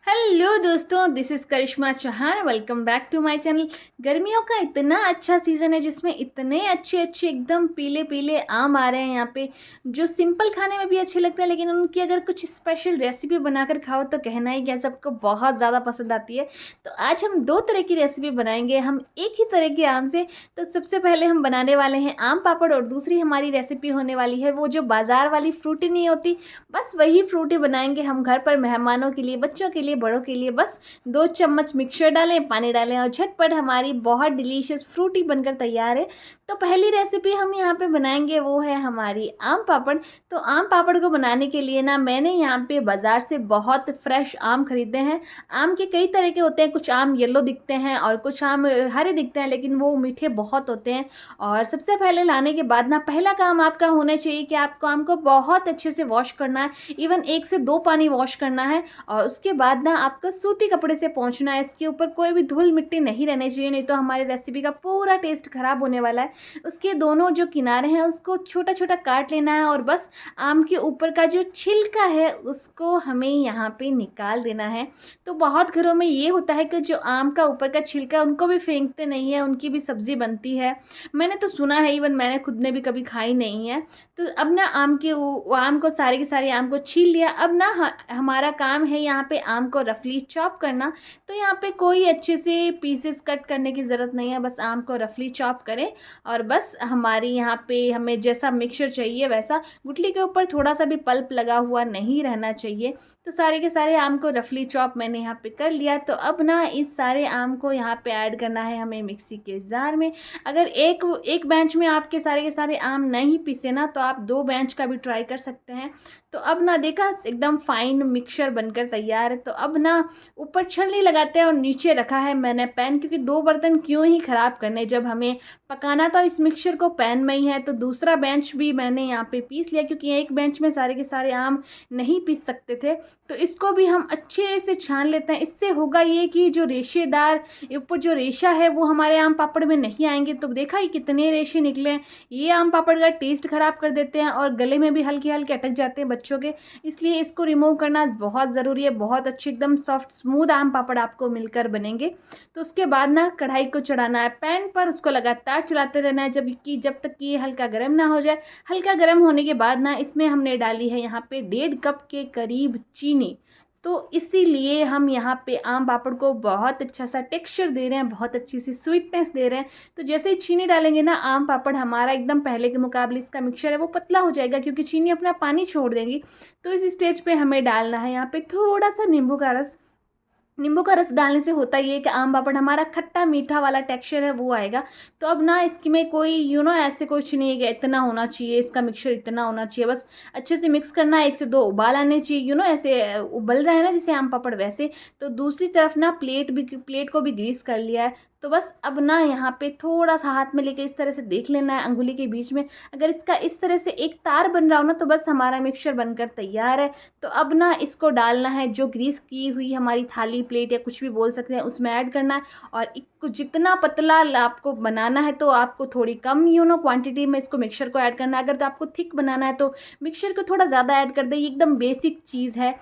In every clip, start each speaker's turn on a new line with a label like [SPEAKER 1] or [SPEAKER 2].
[SPEAKER 1] Hello दोस्तों, this is Karishma Chauhan. Welcome back to my channel. गर्मियों का इतना अच्छा सीज़न है जिसमें इतने अच्छे अच्छे एकदम पीले पीले आम आ रहे हैं यहाँ पे, जो सिंपल खाने में भी अच्छे लगते हैं, लेकिन उनकी अगर कुछ स्पेशल रेसिपी बनाकर खाओ तो कहना ही क्या, सबको बहुत ज़्यादा पसंद आती है। तो आज हम दो तरह की रेसिपी बनाएंगे, हम एक ही तरह के आम से। तो सबसे पहले हम बनाने वाले हैं आम पापड़, और दूसरी हमारी रेसिपी होने वाली है वो जो बाज़ार वाली फ्रूटी नहीं होती, बस वही फ्रूटी बनाएंगे हम घर पर मेहमानों के लिए, बच्चों के लिए, बड़ों के लिए। बस 2 चम्मच मिक्सचर डालें, पानी डालें और झटपट हमारी बहुत डिलीशियस फ्रूटी बनकर तैयार है। तो पहली रेसिपी हम यहाँ पे बनाएंगे वो है हमारी आम पापड़। तो आम पापड़ को बनाने के लिए ना मैंने यहाँ पे बाज़ार से बहुत फ्रेश आम खरीदे हैं। आम के कई तरह के होते हैं, कुछ आम येलो दिखते हैं और कुछ आम हरे दिखते हैं, लेकिन वो मीठे बहुत होते हैं। और सबसे पहले लाने के बाद ना पहला काम आपका होना चाहिए कि आपको आम को बहुत अच्छे से वॉश करना है, इवन 1 से 2 पानी वॉश करना है। और उसके बाद ना आपको सूती कपड़े से पोंछना है, इसके ऊपर कोई भी धूल मिट्टी नहीं रहनी चाहिए, नहीं तो हमारी रेसिपी का पूरा टेस्ट खराब होने वाला है। उसके दोनों जो किनारे हैं उसको छोटा छोटा काट लेना है, और बस आम के ऊपर का जो छिलका है उसको हमें यहाँ पे निकाल देना है। तो बहुत घरों में ये होता है कि जो आम का ऊपर का छिलका उनको भी फेंकते नहीं है, उनकी भी सब्ज़ी बनती है। मैंने तो सुना है, इवन मैंने खुद ने भी कभी खाई नहीं है। तो अब ना आम को सारे के सारे आम को छील लिया। अब ना हमारा काम है यहाँ पे आम को रफली चॉप करना। तो यहाँ पे कोई अच्छे से पीसेस कट करने की ज़रूरत नहीं है, बस आम को रफली चॉप करें। और बस हमारी यहाँ पे हमें जैसा मिक्सचर चाहिए वैसा, गुठली के ऊपर थोड़ा सा भी पल्प लगा हुआ नहीं रहना चाहिए। तो सारे के सारे आम को रफली चॉप मैंने यहाँ पे कर लिया। तो अब ना इस सारे आम को यहाँ पे ऐड करना है हमें मिक्सी के जार में। अगर एक एक बेंच में आपके सारे के सारे आम नहीं पीसे ना, तो आप 2 बेंच का भी ट्राई कर सकते हैं। तो अब ना देखा, एकदम फाइन मिक्सचर बनकर तैयार है। तो अब ना ऊपर छलनी लगाते हैं और नीचे रखा है मैंने पैन, क्योंकि 2 बर्तन क्यों ही ख़राब करने, जब हमें पकाना तो इस मिक्सचर को पैन में ही है। तो दूसरा बेंच भी मैंने यहाँ पे पीस लिया, क्योंकि एक बेंच में सारे के सारे आम नहीं पीस सकते थे। तो इसको भी हम अच्छे से छान लेते हैं। इससे होगा ये कि जो रेशेदार ऊपर जो रेशा है वो हमारे आम पापड़ में नहीं आएंगे। तो देखा ही कितने रेशे निकले हैं, ये आम पापड़ का टेस्ट ख़राब कर देते हैं और गले में भी हल्के हल्के अटक जाते हैं बच्चों के। इसलिए इसको रिमूव करना बहुत ज़रूरी है। बहुत अच्छे एकदम सॉफ्ट स्मूथ आम पापड़ आपको मिलकर बनेंगे। तो उसके बाद ना कढ़ाई को चढ़ाना है पैन पर, उसको लगातार चलाते रहना है जब तक कि ये हल्का गर्म ना हो जाए। हल्का गर्म होने के बाद ना इसमें हमने डाली है यहाँ पे 1.5 कप के करीब चीनी। तो इसीलिए हम यहाँ पे आम पापड़ को बहुत अच्छा सा टेक्सचर दे रहे हैं, बहुत अच्छी सी स्वीटनेस दे रहे हैं। तो जैसे ही चीनी डालेंगे ना, आम पापड़ हमारा एकदम पहले के मुकाबले इसका मिक्सचर है वो पतला हो जाएगा, क्योंकि चीनी अपना पानी छोड़ देगी। तो इस स्टेज पे हमें डालना है यहाँ पे थोड़ा सा नींबू का रस। नींबू का रस डालने से होता ये है कि आम पापड़ हमारा खट्टा मीठा वाला टेक्सचर है वो आएगा। तो अब ना इसकी में कोई ऐसे कुछ नहीं है कि इतना होना चाहिए, इसका मिक्सचर इतना होना चाहिए। बस अच्छे से मिक्स करना है, 1 से 2 उबाल आने चाहिए, ऐसे उबल रहा है ना जैसे आम पापड़ वैसे। तो दूसरी तरफ ना प्लेट को भी ग्रीस कर लिया है। तो बस अब ना यहाँ पे थोड़ा सा हाथ में लेके इस तरह से देख लेना है अंगुली के बीच में, अगर इसका इस तरह से एक तार बन रहा हो ना, तो बस हमारा मिक्सचर बनकर तैयार है। तो अब ना इसको डालना है, जो ग्रीस की हुई हमारी थाली प्लेट या कुछ भी बोल सकते हैं उसमें ऐड करना है। और इसको जितना पतला आपको बनाना है तो आपको थोड़ी कम क्वांटिटी में इसको मिक्सचर को ऐड करना है। अगर तो आपको थिक बनाना है तो मिक्सचर को थोड़ा ज़्यादा ऐड कर दे, ये एकदम बेसिक चीज़ है।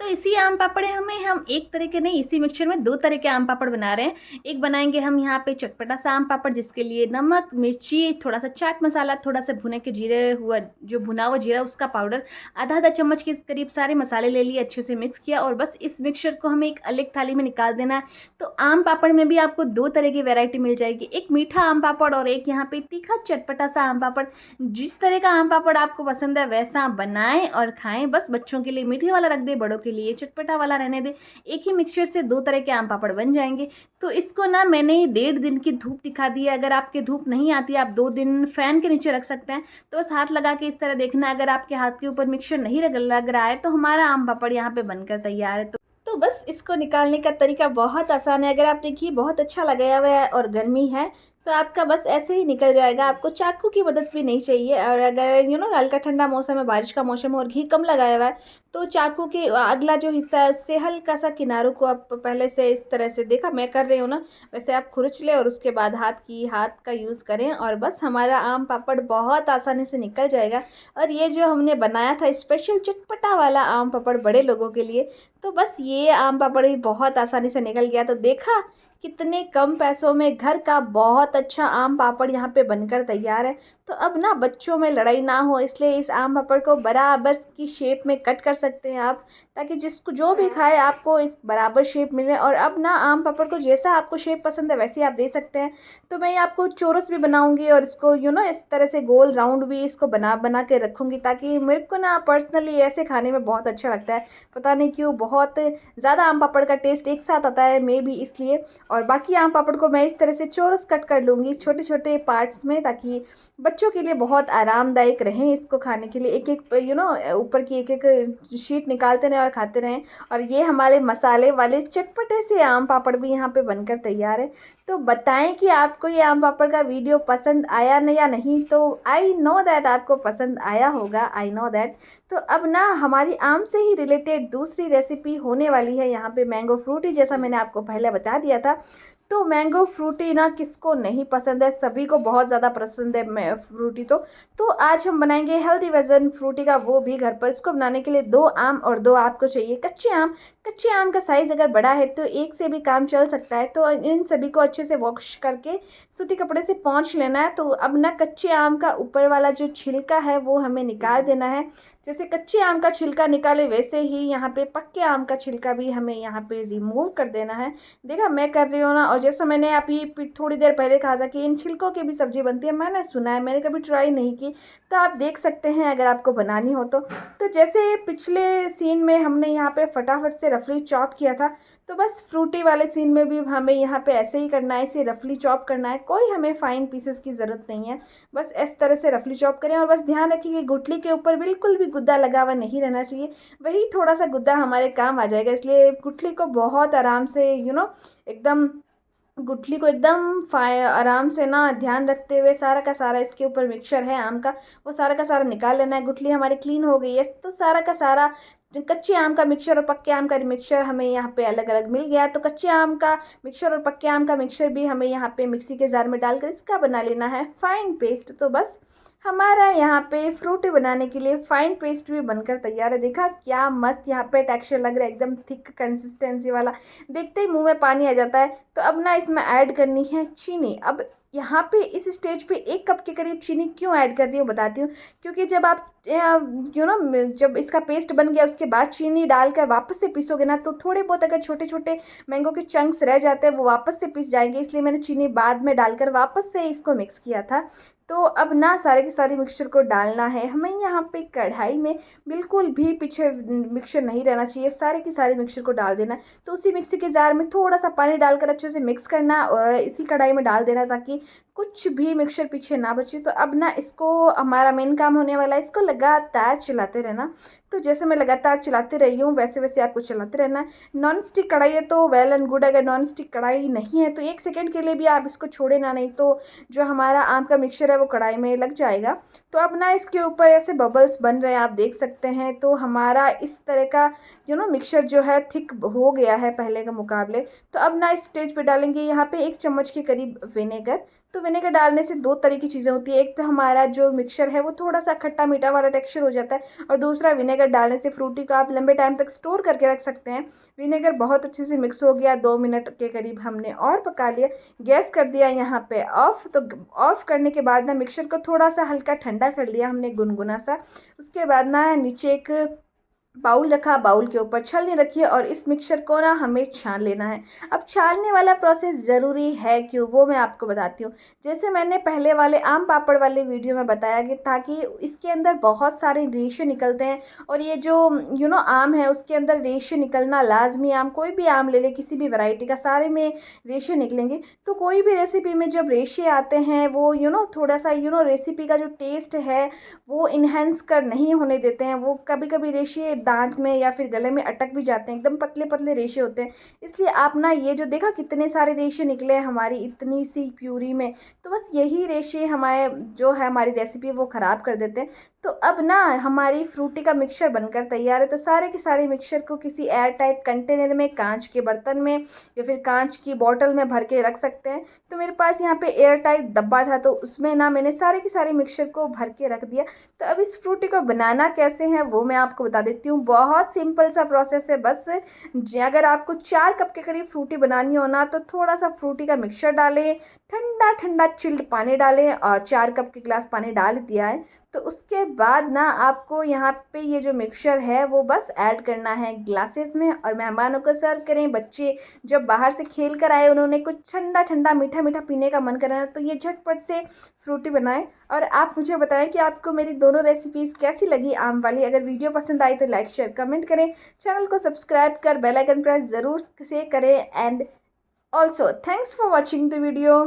[SPEAKER 1] तो इसी आम पापड़ हम एक तरह के नहीं, इसी मिक्सचर में 2 तरह के आम पापड़ बना रहे हैं। एक बनाएंगे हम यहाँ पे चटपटा सा आम पापड़, जिसके लिए नमक, मिर्ची, थोड़ा सा चाट मसाला, थोड़ा सा भुने के जीरे हुआ जो भुना हुआ जीरा उसका पाउडर, आधा चम्मच के करीब सारे मसाले ले लिए, अच्छे से मिक्स किया। और बस इस मिक्सचर को हमें एक अलग थाली में निकाल देना है। तो आम पापड़ में भी आपको 2 तरह की वेराइटी मिल जाएगी, एक मीठा आम पापड़ और एक यहाँ पे तीखा चटपटा सा आम पापड़। जिस तरह का आम पापड़ आपको पसंद है वैसा बनाएं और खाएं। बस बच्चों के लिए मीठे वाला रख दे, बड़ों के लिए चटपटा वाला रहने दे। एक ही मिक्सचर से 2 तरह के आम पापड़ बन जाएंगे। तो इसको ना मैंने 1.5 दिन की धूप दिखा दी है। अगर आपके धूप नहीं आती, आप 2 दिन फैन के नीचे रख सकते हैं। तो बस हाथ लगा के इस तरह देखना, अगर आपके हाथ के ऊपर मिक्सचर नहीं लग रहा है तो हमारा आम पापड़ यहाँ पे बनकर तैयार है। तो बस इसको निकालने का तरीका बहुत आसान है। अगर आप देखिए बहुत अच्छा लगाया हुआ है और गर्मी है, तो आपका बस ऐसे ही निकल जाएगा, आपको चाकू की मदद भी नहीं चाहिए। और अगर हल्का ठंडा मौसम है, बारिश का मौसम है और घी कम लगाया हुआ है, तो चाकू के अगला जो हिस्सा है उससे हल्का सा किनारों को आप पहले से इस तरह से, देखा मैं कर रही हूँ ना, वैसे आप खुरच लें और उसके बाद हाथ का यूज़ करें और बस हमारा आम पापड़ बहुत आसानी से निकल जाएगा। और ये जो हमने बनाया था स्पेशल चटपटा वाला आम पापड़ बड़े लोगों के लिए, तो बस ये आम पापड़ भी बहुत आसानी से निकल गया। तो देखा कितने कम पैसों में घर का बहुत अच्छा आम पापड़ यहाँ पे बनकर तैयार है। तो अब ना बच्चों में लड़ाई ना हो, इसलिए इस आम पापड़ को बराबर की शेप में कट कर सकते हैं आप, ताकि जिसको जो भी खाए आपको इस बराबर शेप मिले। और अब ना आम पापड़ को जैसा आपको शेप पसंद है वैसे आप दे सकते हैं। तो मैं आपको चौरस भी बनाऊंगी और इसको इस तरह से गोल राउंड भी इसको बना बना के रखूंगी, ताकि मेरे को ना पर्सनली ऐसे खाने में बहुत अच्छा लगता है। पता नहीं क्यों, बहुत ज़्यादा आम पापड़ का टेस्ट एक साथ आता है, मे भी इसलिए। और बाकी आम पापड़ को मैं इस तरह से चौरस कट कर लूँगी छोटे छोटे पार्ट्स में, ताकि बच्चों के लिए बहुत आरामदायक रहें इसको खाने के लिए। एक एक ऊपर की एक एक शीट निकालते रहें और खाते रहें। और ये हमारे मसाले वाले चटपटे से आम पापड़ भी यहाँ पे बनकर तैयार है। तो बताएं कि आपको ये आम पापड़ का वीडियो पसंद आया न या नहीं। तो आई नो दैट आपको पसंद आया होगा, आई नो दैट। तो अब ना हमारी आम से ही रिलेटेड दूसरी रेसिपी होने वाली है यहाँ पे, मैंगो फ्रूटी, जैसा मैंने आपको पहले बता दिया था। तो मैंगो फ्रूटी ना किसको नहीं पसंद है, सभी को बहुत ज़्यादा पसंद है मैं फ्रूटी। तो आज हम बनाएंगे हेल्दी वर्जन फ्रूटी का, वो भी घर पर। इसको बनाने के लिए 2 आम और 2 आपको चाहिए कच्चे आम। कच्चे आम का साइज़ अगर बड़ा है तो एक से भी काम चल सकता है। तो इन सभी को अच्छे से वॉश करके सूती कपड़े से पोंछ लेना है। तो अब ना कच्चे आम का ऊपर वाला जो छिलका है वो हमें निकाल देना है। जैसे कच्चे आम का छिलका निकाले वैसे ही यहाँ पे पक्के आम का छिलका भी हमें यहाँ पे रिमूव कर देना है। देखा मैं कर रही हूँ ना। और जैसा मैंने अभी थोड़ी देर पहले कहा था कि इन छिलकों की भी सब्ज़ी बनती है, मैंने सुना है, मैंने कभी ट्राई नहीं की। तो आप देख सकते हैं अगर आपको बनानी हो तो जैसे पिछले सीन में हमने यहाँ पे फटाफट से रफली चॉप किया था, तो बस फ्रूटी वाले सीन में भी हमें यहाँ पे ऐसे ही करना है, इसे रफली चॉप करना है। कोई हमें फाइन पीसेस की ज़रूरत नहीं है, बस इस तरह से रफली चॉप करें। और बस ध्यान रखिए कि गुठली के ऊपर बिल्कुल भी गुद्दा लगा हुआ नहीं रहना चाहिए, वही थोड़ा सा गुद्दा हमारे काम आ जाएगा। इसलिए गुठली को बहुत आराम से एकदम गुठली को एकदम आराम से ना ध्यान रखते हुए सारा का सारा इसके ऊपर मिक्सचर है आम का, वो सारा का सारा निकाल लेना है। गुठली हमारी क्लीन हो गई है, तो सारा का सारा जो कच्चे आम का मिक्सचर और पक्के आम का मिक्सचर हमें यहाँ पे अलग अलग मिल गया। तो कच्चे आम का मिक्सचर और पक्के आम का मिक्सचर भी हमें यहाँ पे मिक्सी के जार में डालकर इसका बना लेना है फाइन पेस्ट। तो बस हमारा यहाँ पे फ्रूटी बनाने के लिए फाइन पेस्ट भी बनकर तैयार है। देखा क्या मस्त यहाँ पे टेक्सचर लग रहा है, एकदम थिक कंसिस्टेंसी वाला, देखते ही मुंह में पानी आ जाता है। तो अब ना इसमें ऐड करनी है चीनी। अब यहाँ पे इस स्टेज पे 1 कप के करीब चीनी क्यों ऐड कर रही हूँ बताती हूँ। क्योंकि जब आप जब इसका पेस्ट बन गया उसके बाद चीनी डालकर वापस से पीसोगे ना, तो थोड़े बहुत अगर छोटे छोटे मैंगो के चंक्स रह जाते हैं वो वापस से पीस जाएंगे, इसलिए मैंने चीनी बाद में डालकर वापस से इसको मिक्स किया था। तो अब ना सारे के सारे मिक्सचर को डालना है हमें यहाँ पे कढ़ाई में, बिल्कुल भी पीछे मिक्सचर नहीं रहना चाहिए, सारे की सारे मिक्सचर को डाल देना है। तो उसी मिक्सी के जार में थोड़ा सा पानी डालकर अच्छे से मिक्स करना और इसी कढ़ाई में डाल देना, ताकि कुछ भी मिक्सचर पीछे ना बचे। तो अब ना इसको हमारा मेन काम होने वाला है, इसको लगातार चलाते रहना। तो जैसे मैं लगातार चलाती रही हूँ वैसे वैसे आपको चलाते रहना है। नॉन स्टिक कढ़ाई है तो वेल एंड गुड, अगर नॉन स्टिक कढ़ाई नहीं है तो 1 सेकेंड के लिए भी आप इसको छोड़े ना, नहीं तो जो हमारा आम का मिक्सचर है वो कढ़ाई में लग जाएगा। तो अब ना इसके ऊपर ऐसे बबल्स बन रहे हैं, आप देख सकते हैं। तो हमारा इस तरह का मिक्सचर जो है थिक हो गया है पहले के मुकाबले। तो अब ना इस स्टेज पे डालेंगे यहाँ पे 1 चम्मच के करीब विनेगर। तो विनेगर डालने से 2 तरह की चीज़ें होती है, एक तो हमारा जो मिक्सचर है वो थोड़ा सा खट्टा मीठा वाला टेक्सचर हो जाता है, और दूसरा विनेगर डालने से फ्रूटी को आप लंबे टाइम तक स्टोर करके रख सकते हैं। विनेगर बहुत अच्छे से मिक्स हो गया, 2 मिनट के करीब हमने और पका लिया। गैस कर दिया यहाँ पे ऑफ। तो ऑफ करने के बाद ना मिक्सचर को थोड़ा सा हल्का ठंडा कर लिया हमने गुनगुना सा। उसके बाद ना नीचे एक बाउल रखा, बाउल के ऊपर छलनी रखी है और इस मिक्सचर को ना हमें छान लेना है। अब छानने वाला प्रोसेस ज़रूरी है क्यों, वो मैं आपको बताती हूँ। जैसे मैंने पहले वाले आम पापड़ वाले वीडियो में बताया कि ताकि इसके अंदर बहुत सारे रेशे निकलते हैं, और ये जो आम है उसके अंदर रेशे निकलना लाजमी। आम कोई भी आम ले ले किसी भी वैरायटी का, सारे में रेशे निकलेंगे। तो कोई भी रेसिपी में जब रेशे आते हैं वो थोड़ा सा रेसिपी का जो टेस्ट है वो इन्हेंस कर नहीं होने देते हैं। वो कभी कभी रेशे दांत में या फिर गले में अटक भी जाते हैं, एकदम पतले पतले रेशे होते हैं। इसलिए आप ना ये जो देखा कितने सारे रेशे निकले हैं हमारी इतनी सी प्यूरी में, तो बस यही रेशे हमारे जो है हमारी रेसिपी वो ख़राब कर देते हैं। तो अब ना हमारी फ्रूटी का मिक्सचर बनकर तैयार है। तो सारे के सारे मिक्सचर को किसी एयर टाइट कंटेनर में, कांच के बर्तन में या फिर कांच की बॉटल में भर के रख सकते हैं। तो मेरे पास यहाँ पे एयर टाइट डब्बा था, तो उसमें ना मैंने सारे के सारे मिक्सचर को भर के रख दिया। तो अब इस फ्रूटी को बनाना कैसे है वो मैं आपको बता देती हूँ। बहुत सिंपल सा प्रोसेस है। बस अगर आपको 4 कप के करीब फ्रूटी बनानी हो ना, तो थोड़ा सा फ्रूटी का मिक्सचर डालें, ठंडा ठंडा चिल्ड पानी डालें, और 4 कप के गिलास पानी डाल दिया है। तो उसके बाद ना आपको यहाँ पे ये जो मिक्सचर है वो बस ऐड करना है ग्लासेस में, और मेहमानों को सर्व करें। बच्चे जब बाहर से खेल कर आए, उन्होंने कुछ ठंडा ठंडा मीठा मीठा पीने का मन कर रहा है, तो ये झटपट से फ्रूटी बनाएं। और आप मुझे बताएं कि आपको मेरी दोनों रेसिपीज़ कैसी लगी आम वाली। अगर वीडियो पसंद आई तो लाइक शेयर कमेंट करें, चैनल को सब्सक्राइब कर बेल आइकन प्रेस ज़रूर से करें। And also thanks for watching the video.